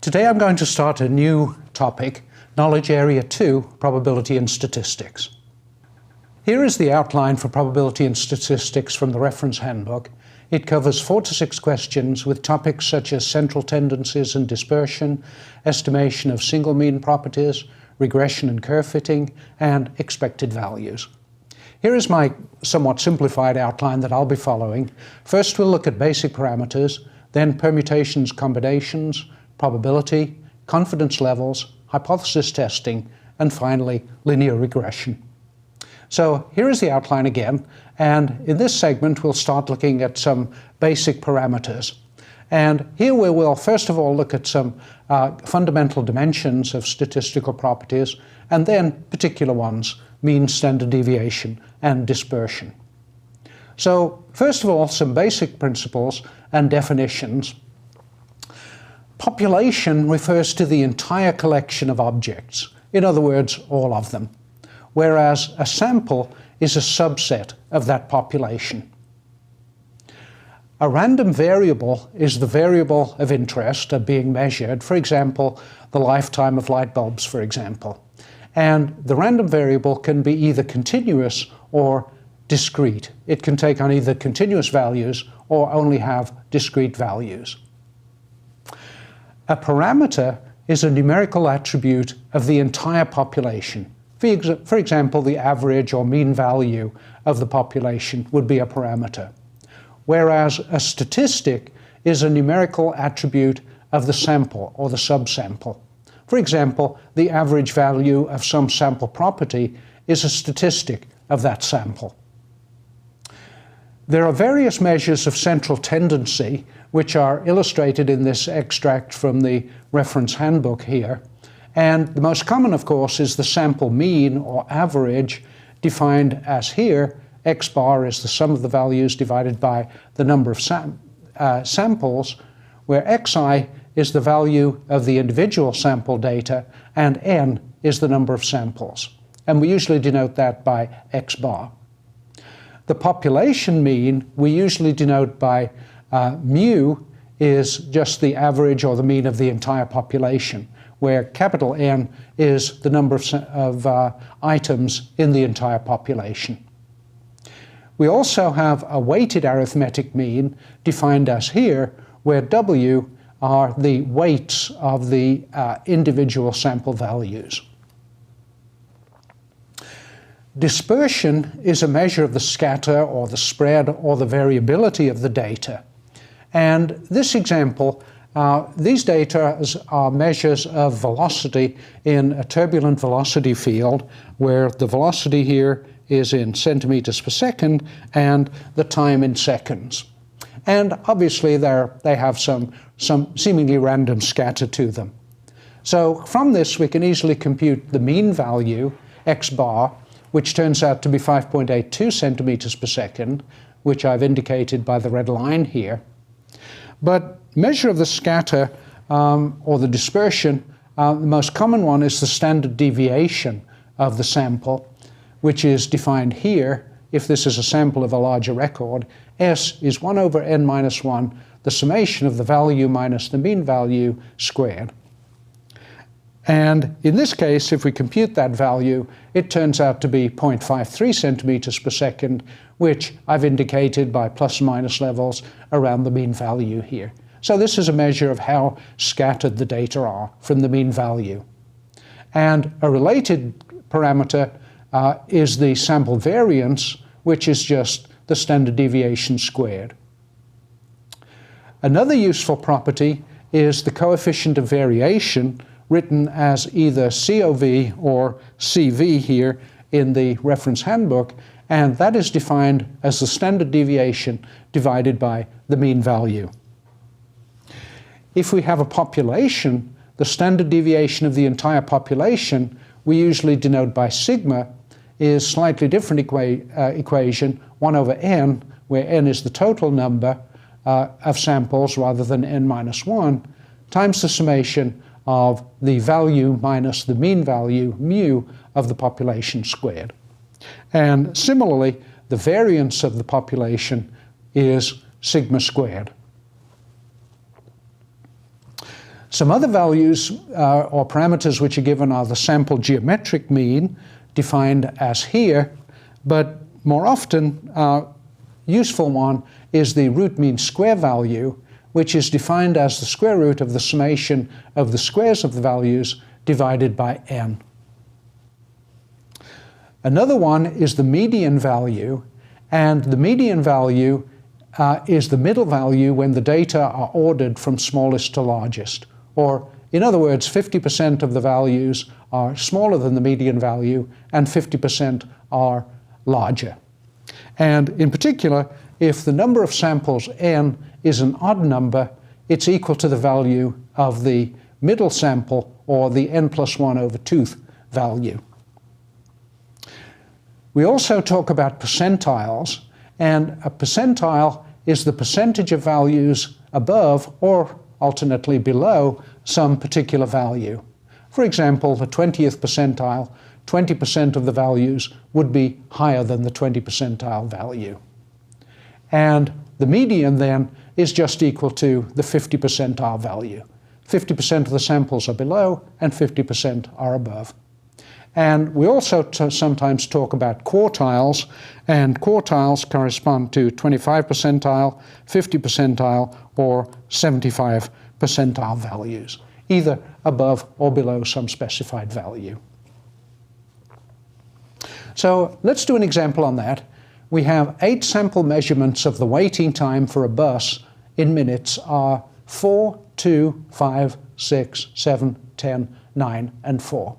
Today I'm going to start a new topic, Knowledge Area 2, Probability and Statistics. Here is the outline for Probability and Statistics from the reference handbook. It covers 4 to 6 questions with topics such as central tendencies and dispersion, estimation of single mean properties, regression and curve fitting, and expected values. Here is my somewhat simplified outline that I'll be following. First we'll look at basic parameters, then permutations, combinations, probability, confidence levels, hypothesis testing, and finally linear regression. So here is the outline again, and in this segment we'll start looking at some basic parameters. And here we will first of all look at some fundamental dimensions of statistical properties, and then particular ones, mean, standard deviation, and dispersion. So first of all, some basic principles and definitions. Population refers to the entire collection of objects, in other words, all of them, whereas a sample is a subset of that population. A random variable is the variable of interest being measured, for example, the lifetime of light bulbs, for example. And the random variable can be either continuous or discrete. It can take on either continuous values or only have discrete values. A parameter is a numerical attribute of the entire population. For example, the average or mean value of the population would be a parameter, whereas a statistic is a numerical attribute of the sample or the subsample. For example, the average value of some sample property is a statistic of that sample. There are various measures of central tendency which are illustrated in this extract from the reference handbook here. And the most common, of course, is the sample mean or average, defined as here. X bar is the sum of the values divided by the number of samples, where xi is the value of the individual sample data, and n is the number of samples. And we usually denote that by x bar. The population mean we usually denote by mu is just the average or the mean of the entire population, where capital N is the number of items in the entire population. We also have a weighted arithmetic mean defined as here, where W are the weights of the individual sample values. Dispersion is a measure of the scatter or the spread or the variability of the data. And this example, these data are measures of velocity in a turbulent velocity field, where the velocity here is in centimeters per second and the time in seconds. And obviously they have some seemingly random scatter to them. So from this we can easily compute the mean value, x bar, which turns out to be 5.82 centimeters per second, which I've indicated by the red line here. But measure of the scatter or the dispersion, the most common one is the standard deviation of the sample, which is defined here. If this is a sample of a larger record, S is 1 over n minus 1, the summation of the value minus the mean value squared. And in this case, if we compute that value, it turns out to be 0.53 centimeters per second, which I've indicated by plus and minus levels around the mean value here. So this is a measure of how scattered the data are from the mean value. And a related parameter is the sample variance, which is just the standard deviation squared. Another useful property is the coefficient of variation, written as either COV or CV here in the reference handbook, and that is defined as the standard deviation divided by the mean value. If we have a population, the standard deviation of the entire population, we usually denote by sigma, is slightly different equation, 1 over n, where n is the total number of samples rather than n minus 1, times the summation of the value minus the mean value, mu, of the population squared. And similarly, the variance of the population is sigma squared. Some other values or parameters which are given are the sample geometric mean, defined as here, but more often useful one is the root mean square value, which is defined as the square root of the summation of the squares of the values divided by n. Another one is the median value, and the median value is the middle value when the data are ordered from smallest to largest. Or, in other words, 50% of the values are smaller than the median value and 50% are larger. And in particular, if the number of samples n is an odd number, it's equal to the value of the middle sample, or the n+1/2 value. We also talk about percentiles, and a percentile is the percentage of values above or alternately below some particular value. For example, the 20th percentile, 20% of the values would be higher than the 20 percentile value. And the median then is just equal to the 50 percentile value. 50% of the samples are below and 50% are above. And we also sometimes talk about quartiles, and quartiles correspond to 25 percentile, 50 percentile, or 75 percentile values, either above or below some specified value. So let's do an example on that. We have 8 sample measurements of the waiting time for a bus in minutes are 4, 2, 5, 6, 7, 10, 9, and 4.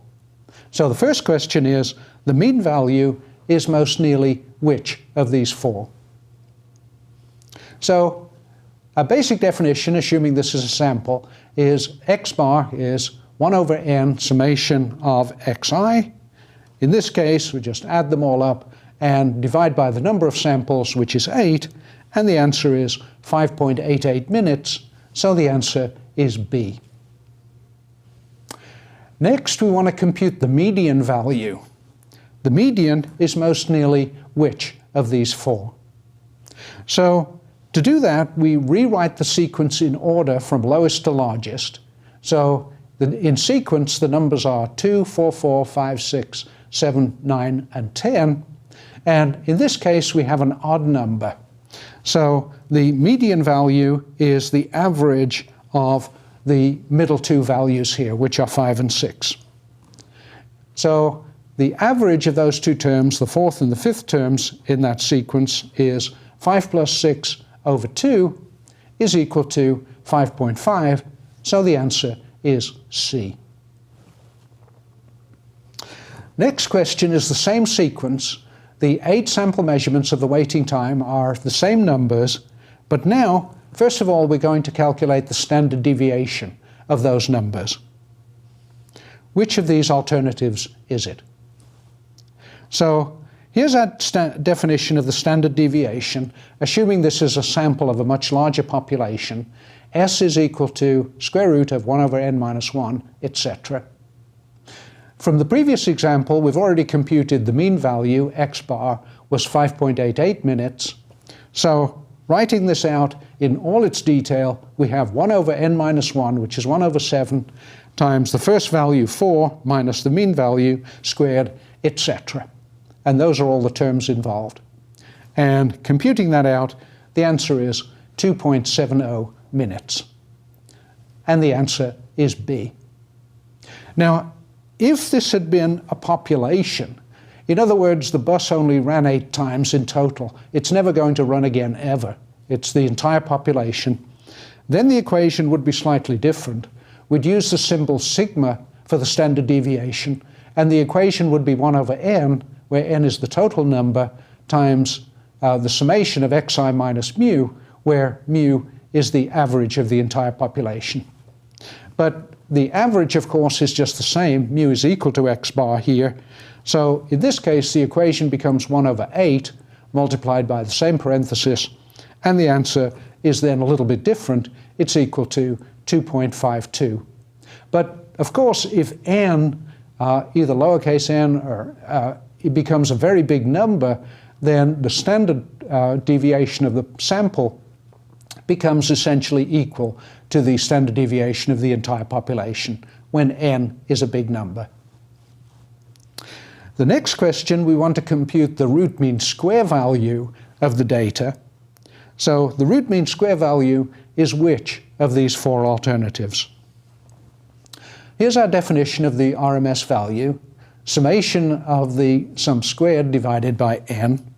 So the first question is, the mean value is most nearly which of these 4? So a basic definition, assuming this is a sample, is x bar is 1/n summation of xi. In this case, we just add them all up and divide by the number of samples, which is 8, and the answer is 5.88 minutes, so the answer is B. Next, we want to compute the median value. The median is most nearly which of these 4? So to do that, we rewrite the sequence in order from lowest to largest. So in sequence, the numbers are 2, 4, 4, 5, 6, 7, 9, and 10. And in this case, we have an odd number. So the median value is the average of the middle 2 values here, which are 5 and 6. So the average of those 2 terms, the 4th and the 5th terms in that sequence, is 5 plus 6 over 2 is equal to 5.5, so the answer is C. Next question is the same sequence. The 8 sample measurements of the waiting time are the same numbers, but now, first of all, we're going to calculate the standard deviation of those numbers. Which of these alternatives is it? So here's our definition of the standard deviation. Assuming this is a sample of a much larger population, S is equal to square root of 1/n minus 1, etc. From the previous example, we've already computed the mean value, x bar, was 5.88 minutes. So writing this out in all its detail, we have 1/n minus 1, which is 1/7, times the first value, 4, minus the mean value, squared, etc. And those are all the terms involved. And computing that out, the answer is 2.70 minutes. And the answer is B. Now, if this had been a population, in other words, the bus only ran 8 times in total, it's never going to run again ever, it's the entire population, then the equation would be slightly different. We'd use the symbol sigma for the standard deviation, and the equation would be 1/n, where n is the total number, times the summation of xi minus mu, where mu is the average of the entire population. But the average, of course, is just the same. Mu is equal to x bar here. So in this case, the equation becomes 1/8 multiplied by the same parenthesis, and the answer is then a little bit different. It's equal to 2.52. But of course, if n, either lowercase n or it becomes a very big number, then the standard deviation of the sample becomes essentially equal to the standard deviation of the entire population when n is a big number. The next question, we want to compute the root mean square value of the data. So the root mean square value is which of these four alternatives? Here's our definition of the RMS value, summation of the sum squared divided by n.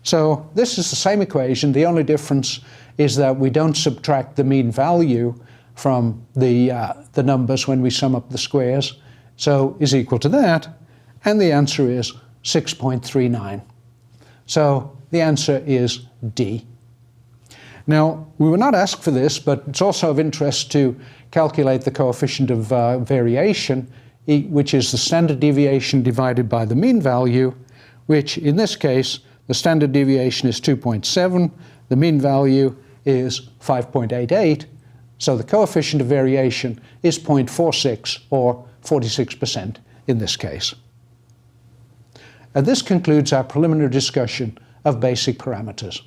So this is the same equation. The only difference is that we don't subtract the mean value from the numbers when we sum up the squares. So is equal to that, and the answer is 6.39. So the answer is D. Now, we were not asked for this, but it's also of interest to calculate the coefficient of variation, which is the standard deviation divided by the mean value, which in this case, the standard deviation is 2.7, the mean value is 5.88, so the coefficient of variation is 0.46, or 46% in this case. And this concludes our preliminary discussion of basic parameters.